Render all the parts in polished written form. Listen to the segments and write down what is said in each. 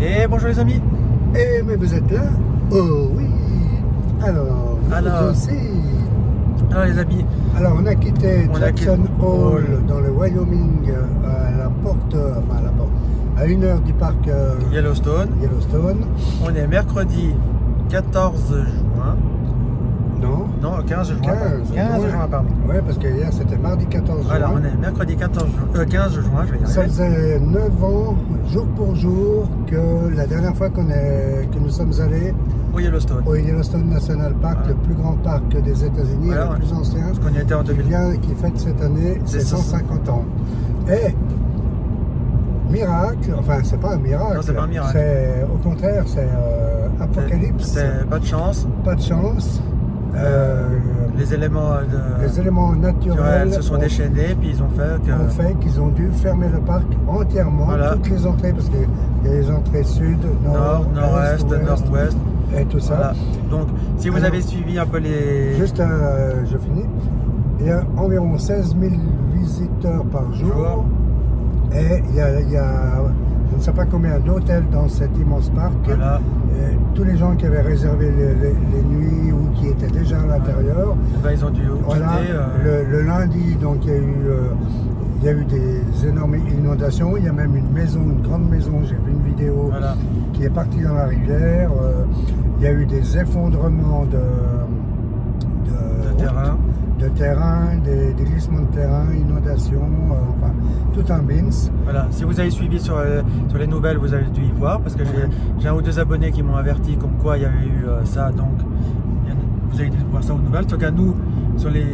Et bonjour les amis. Eh mais vous êtes là? Oh oui. Alors les amis. Alors on a quitté Jackson Hole dans le Wyoming à la porte, à 1 heure du parc Yellowstone. On est mercredi 14 juin. Non, 15 juin. 15 juin, pardon. Oui, parce que hier c'était mardi 14 juin. Alors on est mercredi 15 juin, je vais y arriver. Ça faisait 9 ans, jour pour jour, que la dernière fois que nous sommes allés au Yellowstone National Park, le plus grand parc des États-Unis, le plus ancien, parce qu'on y était en 2000. qui fête cette année ses 150 ans. Et miracle, enfin c'est pas un miracle, non, c'est pas un miracle. C'est au contraire, c'est apocalypse. C'est pas de chance. Pas de chance. Les éléments naturels se sont déchaînés, puis ils ont fait qu'ils ont dû fermer le parc entièrement, toutes les entrées, parce qu'il y a les entrées sud, nord, nord-est, nord-ouest et tout ça. Voilà. Donc si vous avez suivi un peu les... Juste, je finis. Il y a environ 16 000 visiteurs par jour. Et il y a je ne sais pas combien d'hôtels dans cet immense parc. Voilà. Tous les gens qui avaient réservé les nuits ou qui étaient déjà à l'intérieur, ils ont dû quitter. Le lundi, donc il y a eu des énormes inondations. Il y a même une grande maison, j'ai vu une vidéo, qui est partie dans la rivière. Il y a eu des effondrements de terrain, des glissements de terrain, inondations, enfin tout un bins. Voilà, si vous avez suivi sur les nouvelles, vous avez dû y voir, parce que j'ai un ou deux abonnés qui m'ont averti comme quoi il y avait eu ça, donc vous avez dû voir ça aux nouvelles. En tout cas, nous, sur les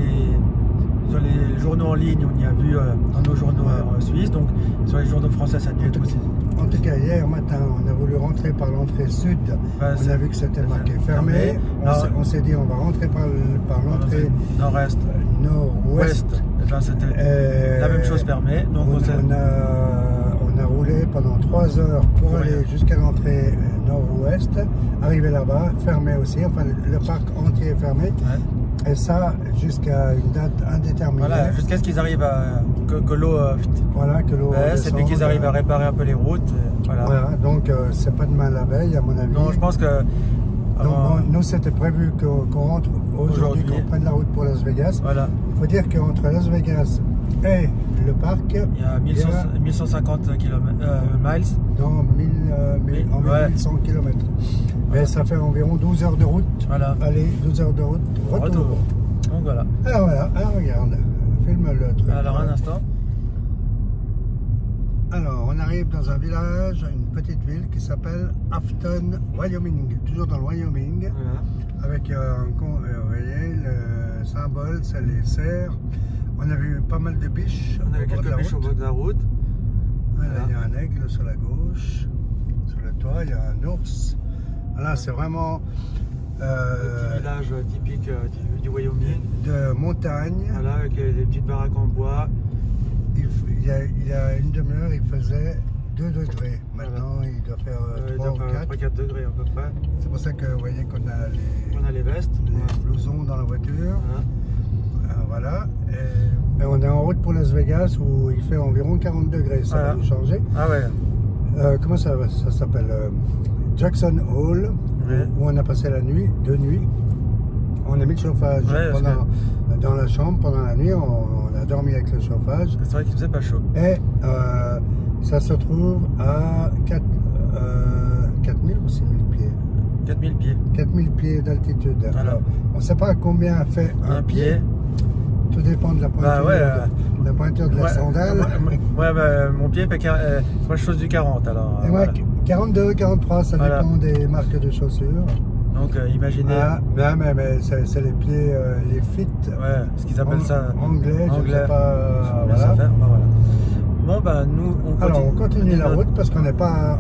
journaux en ligne, on y a vu dans nos journaux suisses, donc sur les journaux français, ça a dû être aussi. En tout cas, hier matin, on a voulu rentrer par l'entrée sud. On a vu que c'était marqué fermé. On s'est dit, on va rentrer par l'entrée nord-est. Nord-ouest. C'était la même chose fermée. Donc on a roulé pendant 3 heures pour aller jusqu'à l'entrée nord-ouest. Arrivé là-bas, fermé aussi. Enfin, le parc entier est fermé. Et ça, jusqu'à une date indéterminée. Voilà, jusqu'à ce qu'ils arrivent que l'eau baisse, et puis qu'ils arrivent à réparer un peu les routes. Voilà, donc c'est pas demain la veille, à mon avis. Non, je pense que... nous, c'était prévu qu'on rentre aujourd'hui, qu'on prenne la route pour Las Vegas. Voilà. Il faut dire qu'entre Las Vegas et le parc, il y a 1150 miles. Non, 1100 km. Mais ça fait environ 12 heures de route. Voilà. Allez, 12 heures de route, retour. Donc voilà. Alors voilà, regarde, filme le truc. Alors un instant. Alors, on arrive dans un village, une petite ville qui s'appelle Afton, Wyoming. Toujours dans le Wyoming. Avec vous voyez, le symbole, c'est les cerfs. On a vu pas mal de biches. On a vu quelques biches au bord de la route. Voilà, il y a un aigle sur la gauche. Sur le toit, il y a un ours. Voilà, c'est vraiment... petit village typique du Wyoming. De montagne. Voilà, avec des petites baraques en bois. Il y a une demi-heure, il faisait 2 degrés. Maintenant, il doit faire 3 ou 4 degrés à peu près. C'est pour ça que vous voyez qu'on a les vestes, les blousons dans la voiture. Voilà. Et on est en route pour Las Vegas où il fait environ 40 degrés. Ça va nous changer. Ah ouais. Comment ça s'appelle Jackson Hole, où on a passé la nuit, 2 nuits. On a mis le chauffage dans la chambre pendant la nuit. On a dormi avec le chauffage. C'est vrai qu'il faisait pas chaud. Et ça se trouve à 4000 ou 6000 pieds. 4000 pieds. 4000 pieds d'altitude. Alors, on ne sait pas combien fait un pied. Tout dépend de la pointure, de la sandale. Mon pied fait quelque chose du 40 alors. Et moi, 42, 43, ça dépend des marques de chaussures. Donc imaginez. Mais c'est les pieds, les fit. Ce qu'ils appellent ça. Anglais, je ne sais pas. Bon nous on continue la route parce qu'on n'est pas.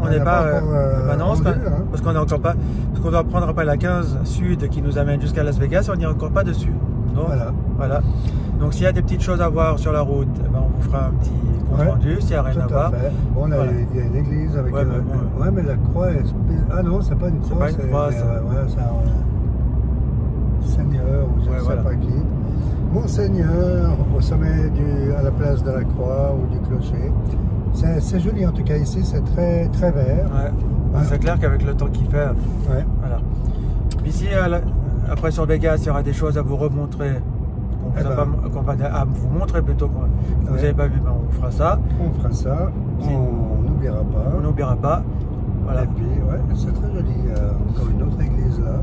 Parce qu'on n'est encore pas. Parce qu'on doit prendre après la 15 sud qui nous amène jusqu'à Las Vegas, on n'y est encore pas dessus. Donc, voilà. Donc s'il y a des petites choses à voir sur la route, on vous fera un petit compte rendu. S'il n'y a rien à voir. Bon, il y a une église avec mais la croix est... Ah non, c'est pas une croix. C'est pas une croix, c'est un Seigneur ou je ne sais pas qui. Monseigneur au sommet à la place de la croix ou du clocher. C'est joli en tout cas ici, c'est très très vert. Ouais. Ouais. C'est clair qu'avec le temps qu'il fait, Ouais. voilà. Ici, après sur Vegas, il y aura des choses à vous remontrer, qu'on va à vous montrer plutôt que vous n'avez pas vu, ben on fera ça. On fera ça, on n'oubliera pas. On n'oubliera pas. Voilà. Et puis, ouais, c'est très joli. Encore une autre église là.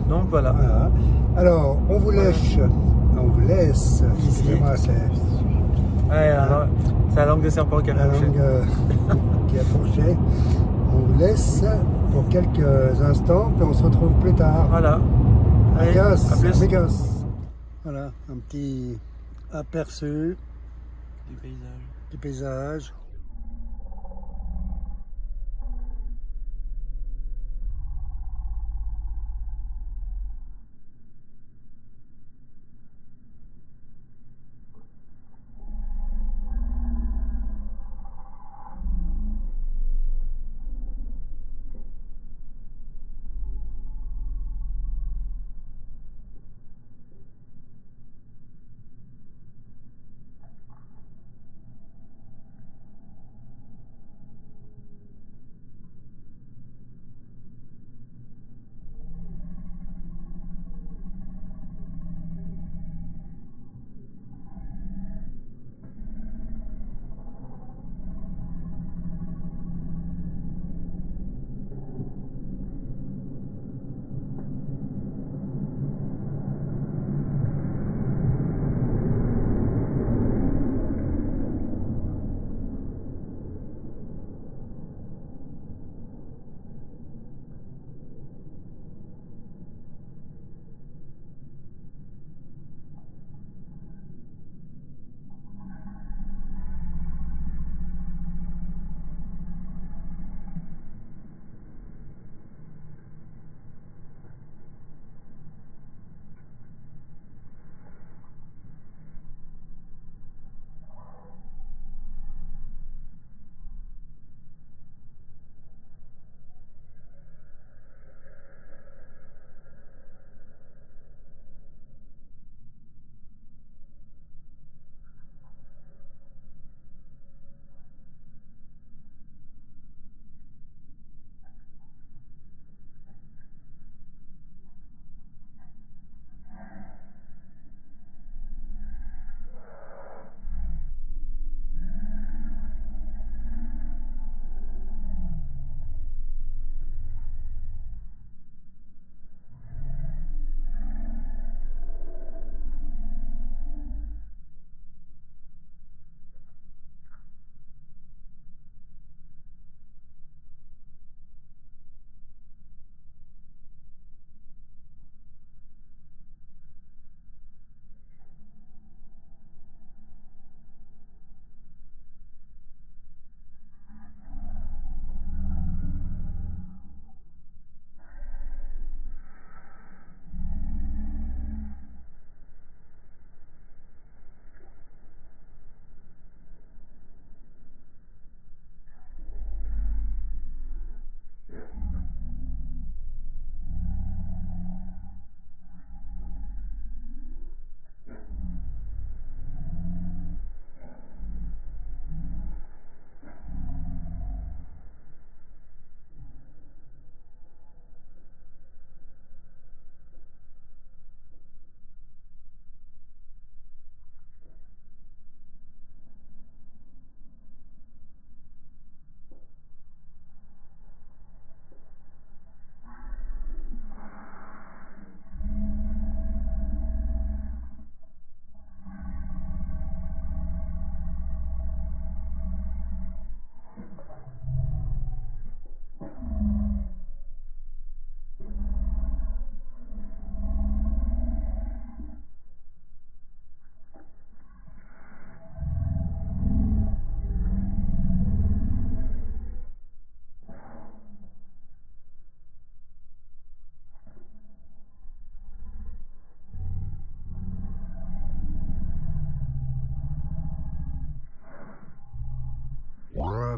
Donc voilà. Voilà. Alors, on vous laisse. Ici. Excusez-moi, c'est Ouais, c'est la langue de serpent qui a la fourché. langue qui a fourché. On vous laisse pour quelques instants, puis on se retrouve plus tard. Voilà. Allez, à plus. Vegas. Voilà, un petit aperçu du paysage.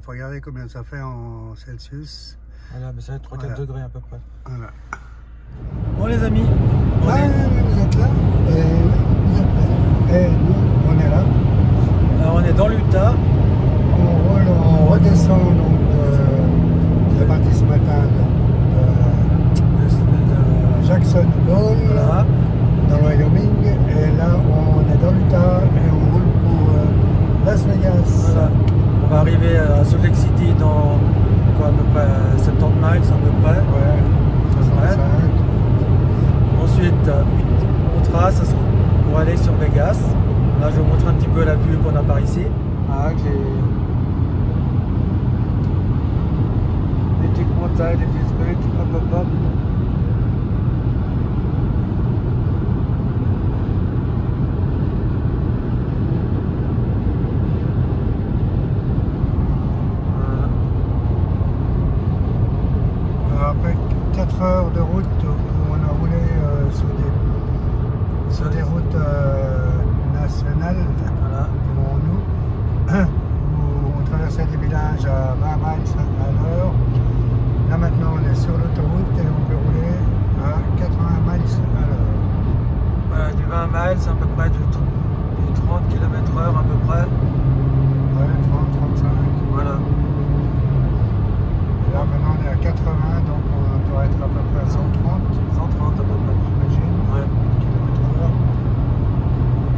faut regarder combien ça fait en Celsius. Voilà, mais ça va être 3-4 degrés à peu près. Voilà. Bon les amis, Vous êtes là et vous êtes là. Et nous, on est là. Alors on est dans l'Utah. On roule en redescend donc de parti ce matin de Jackson Hole, voilà. dans le Wyoming, et là on est dans l'Utah et on roule pour Las Vegas. Voilà. On va arriver à Salt Lake City dans quoi, à peu près 70 miles à peu près. Ouais, 65. Ensuite, on trace pour aller sur Vegas. Là, je vous montre un petit peu la vue qu'on a par ici. Avec les petites montagnes, les petites trucs, hop hop hop. Après 4 heures de route, on a roulé sur des routes nationales, Voilà. devant nous, où on traversait des villages à 20 miles à l'heure. Là maintenant on est sur l'autoroute et on peut rouler à 80 miles à l'heure. Voilà, du 20 miles, c'est à peu près du 30 km/h à peu près. Ouais, 30, 35. Voilà. Et là maintenant on est à 80, donc on doit être à peu près à 130, 130 à peu près. j'imagine, Ouais. km/h.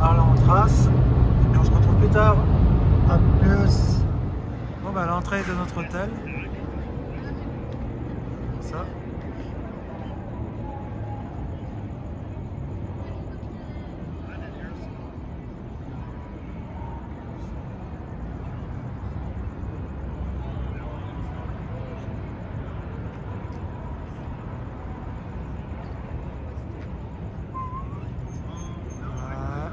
Alors là, on trace et puis on se retrouve plus tard. À plus. Bon, bah, à l'entrée de notre hôtel. Ça. Voilà.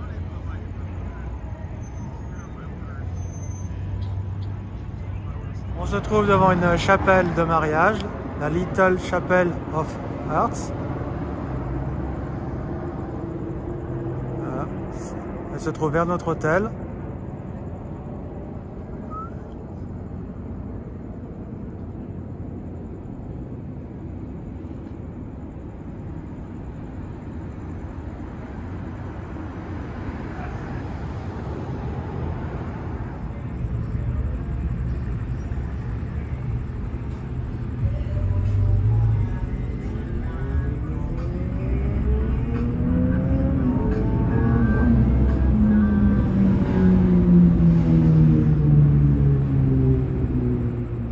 On se trouve devant une chapelle de mariage, la Little Chapel of Hearts. Voilà. Elle se trouve vers notre hôtel.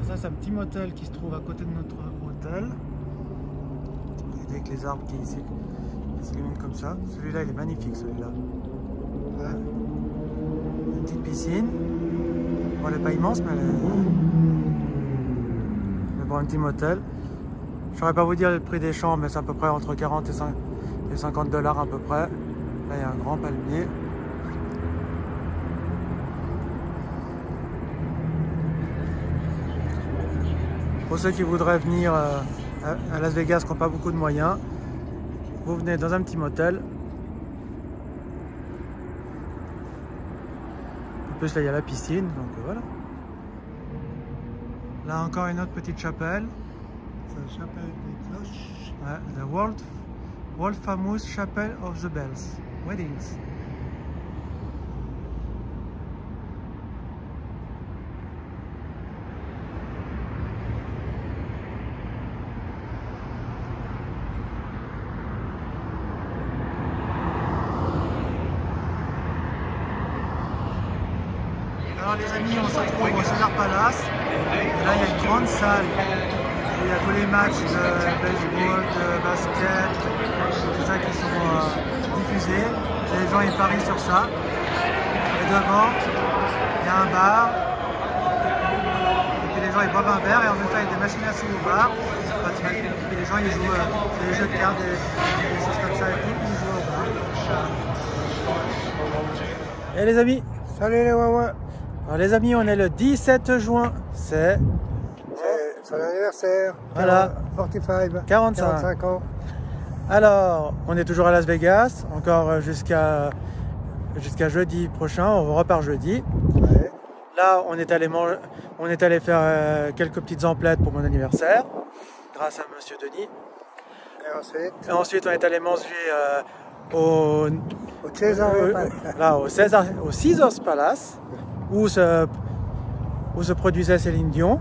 Ça, c'est un petit motel qui se trouve à côté de notre hôtel. Avec les arbres qui s'illuminent comme ça. Celui-là, il est magnifique, celui-là. Voilà. Une petite piscine. Bon, elle n'est pas immense, mais mais pour un petit motel. Je ne saurais pas vous dire le prix des chambres, mais c'est à peu près entre 40 et 50 $ à peu près. Là, il y a un grand palmier. Pour ceux qui voudraient venir à Las Vegas, qui n'ont pas beaucoup de moyens, vous venez dans un petit motel. En plus, là, il y a la piscine, donc voilà. Là, encore une autre petite chapelle. C'est la chapelle des cloches. Ouais, the world famous Chapel of the Bells. Weddings. Alors les amis, on se retrouve au César Palace. Et là, il y a une grande salle où il y a tous les matchs de baseball, de basket, tout ça qui sont diffusés. Les gens ils parient sur ça. Et devant, il y a un bar. Et puis les gens ils boivent un verre et en même temps il y a des machines à sous au bar. Et puis les gens ils jouent des jeux de cartes, des choses comme ça et tout. Ils jouent au bar. Et les amis, Salut les Wawa. alors les amis, on est le 17 juin, c'est Son anniversaire. Voilà. 45 ans. Alors, on est toujours à Las Vegas, encore jusqu'à jeudi prochain, on repart jeudi. Ouais. Là, on est allé faire quelques petites emplettes pour mon anniversaire, grâce à Monsieur Denis. Et Et ensuite, on est allé manger au Caesars Palace. Caesars Palace, où où se produisait Céline Dion.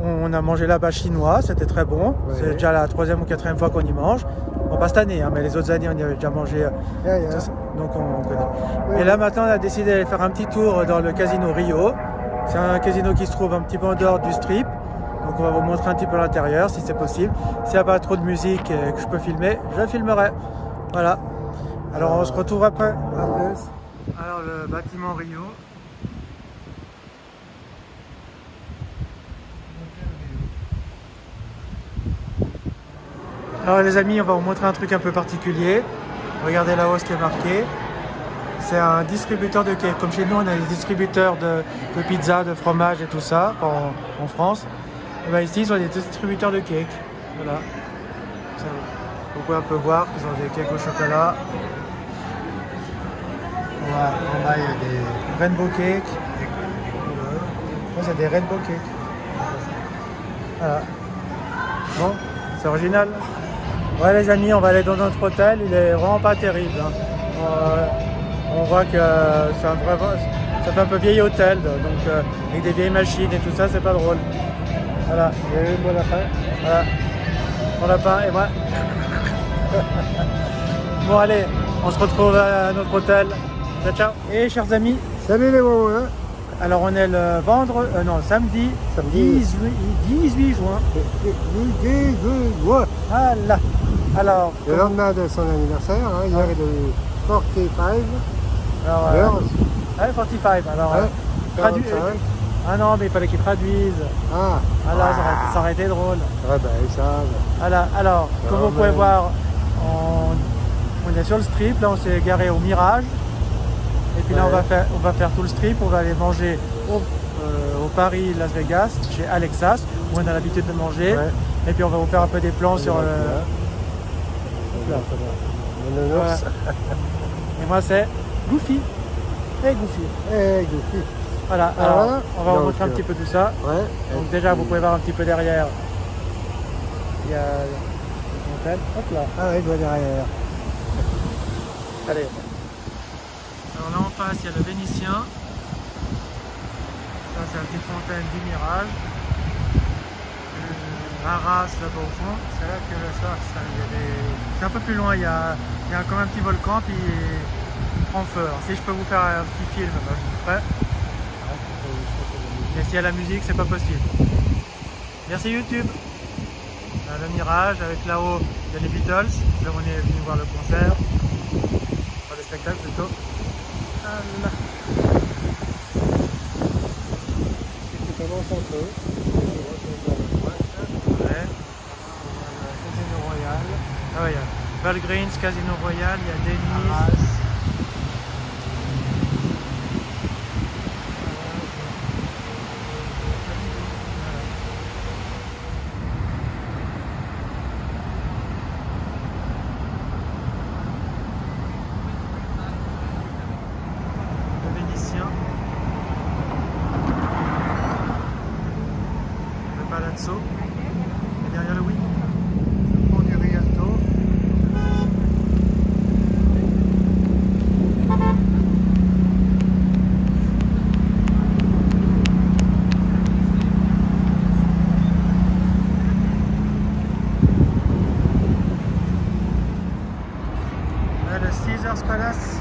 On a mangé là-bas chinois, c'était très bon. Ouais. C'est déjà la 3e ou 4e fois qu'on y mange. Bon, pas cette année, hein, mais les autres années, on y avait déjà mangé. Donc on connaît. Ouais. Et là, maintenant, on a décidé d'aller faire un petit tour dans le casino Rio. C'est un casino qui se trouve un petit peu en dehors du strip. Donc on va vous montrer un petit peu l'intérieur, si c'est possible. S'il n'y a pas trop de musique et que je peux filmer, je filmerai. Voilà. Alors on se retrouve après. Alors le bâtiment Rio. Alors les amis, on va vous montrer un truc un peu particulier. Regardez là-haut ce qui est marqué. C'est un distributeur de cake. Comme chez nous, on a des distributeurs de pizza, de fromage et tout ça en France. Et bien ici, ils ont des distributeurs de cake. Voilà. Vous pouvez un peu voir qu'ils ont des cakes au chocolat. Voilà. En bas, il y a des rainbow cakes. C'est des rainbow cakes. Voilà. Bon, c'est original. Ouais les amis, on va aller dans notre hôtel, il est vraiment pas terrible. Hein. On voit que ça fait un peu vieil hôtel, donc avec des vieilles machines et tout ça, c'est pas drôle. Voilà, il y a eu mon lapin. Voilà, mon lapin et moi. Bon allez, on se retrouve à notre hôtel. Ciao, ciao. Et chers amis, salut les moments. Hein. Alors on est le samedi 18 juin. 18 juin. Voilà. Alors, le lendemain de son anniversaire, hein, hier est de 45. Alors, 45. Alors, ah non, mais il fallait qu'ils traduisent. Ah là, ça aurait été drôle. Ah ben, ils savent. Voilà. Alors, comme vous pouvez voir, on est sur le strip. Là, on s'est garé au Mirage. Et puis là, on va faire tout le strip. On va aller manger au Paris Las Vegas, chez Alexas, où on a l'habitude de manger. Ouais. Et puis, on va vous faire un peu des plans sur le... Voilà. Et moi c'est Goofy. Goofy. Goofy. Voilà, alors on va vous montrer un petit peu tout ça. Ouais. Donc déjà vous pouvez voir un petit peu derrière. Il y a le hôtel. Hop là. Ah oui, je vois derrière. Allez. Alors là en face il y a le Vénitien. Ça c'est la petite fontaine du Mirage. Arras là-bas au fond, c'est là que le soir, c'est un peu plus loin, il y a encore un petit volcan puis il prend feu. Alors, si je peux vous faire un petit film, ben, je vous le ferai. Mais s'il y a la musique, c'est pas possible. Merci YouTube. Là, le Mirage, avec là-haut, il y a les Beatles, là on est venu voir le concert, enfin le spectacle plutôt. Voilà. C'est vraiment sans feu. Ah ouais, il y a Valgrind, Casino Royal, il y a Dennis. Le Vénitien. Le Palazzo. Et derrière le Wii. Caesar's Palace.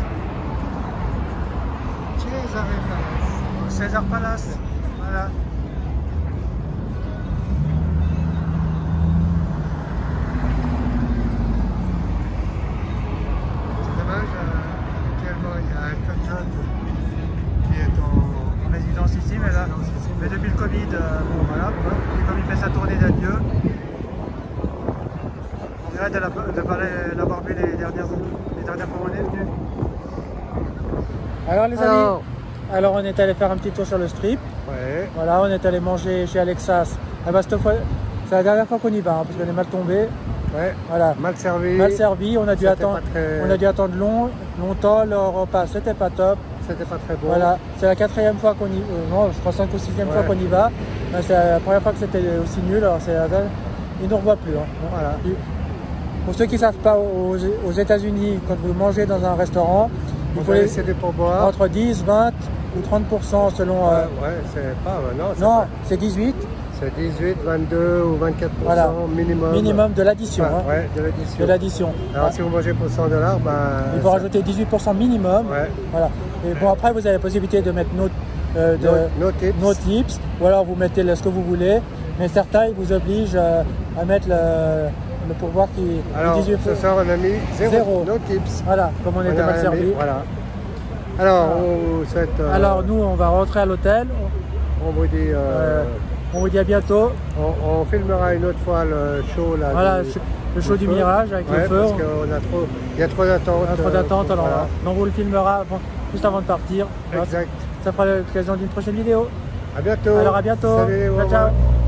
Caesar Palace. Voilà. C'est dommage, actuellement il y a Elton John qui est en résidence ici, mais depuis le Covid, bon voilà, et comme il fait sa tournée d'adieu, on regrette de l'avoir vu les dernières fois où on est venu. Alors les amis, alors on est allé faire un petit tour sur le strip. Ouais. Voilà, on est allé manger chez Alexas. Ah bah, cette fois, c'est la dernière fois qu'on y va, hein, parce qu'on est mal tombé. Ouais. Voilà. Mal servi. Mal servi. On a dû attendre longtemps. Le repas, c'était pas top. C'était pas très bon. Voilà. C'est la 4e fois qu'on y non, je crois 5 ou 6e fois qu'on y va. C'est la première fois que c'était aussi nul. Alors ils ne nous revoient plus. Hein. Voilà. Puis, pour ceux qui ne savent pas, aux États-Unis, quand vous mangez dans un restaurant, il faut laisser des pourboires entre 10, 20 ou 30% selon... ouais, c'est pas... non, c'est 18. C'est 18, 22 ou 24% voilà. minimum. Minimum de l'addition. Enfin, hein. Ouais, de l'addition. De l'addition. Alors si vous mangez pour 100 $, ben... il faut rajouter 18% minimum. Ouais. Voilà. Et bon, après, vous avez la possibilité de mettre nos tips. Ou alors vous mettez ce que vous voulez. Mais certains, ils vous obligent à mettre le pourboire qui est 18%. Ce soir, on a mis 0. No tips. Voilà, comme on était mal servi. Voilà. Alors, on vous souhaite... alors, nous, on va rentrer à l'hôtel. On vous dit... on vous dit à bientôt. On filmera une autre fois le show là. Voilà, le show du Mirage avec le feu. Parce qu'il y a trop d'attente. Il y a trop d'attente, alors voilà. Donc on vous le filmera juste avant de partir. Exact. Ça fera l'occasion d'une prochaine vidéo. À bientôt. Alors à bientôt. Salut, ciao, ciao.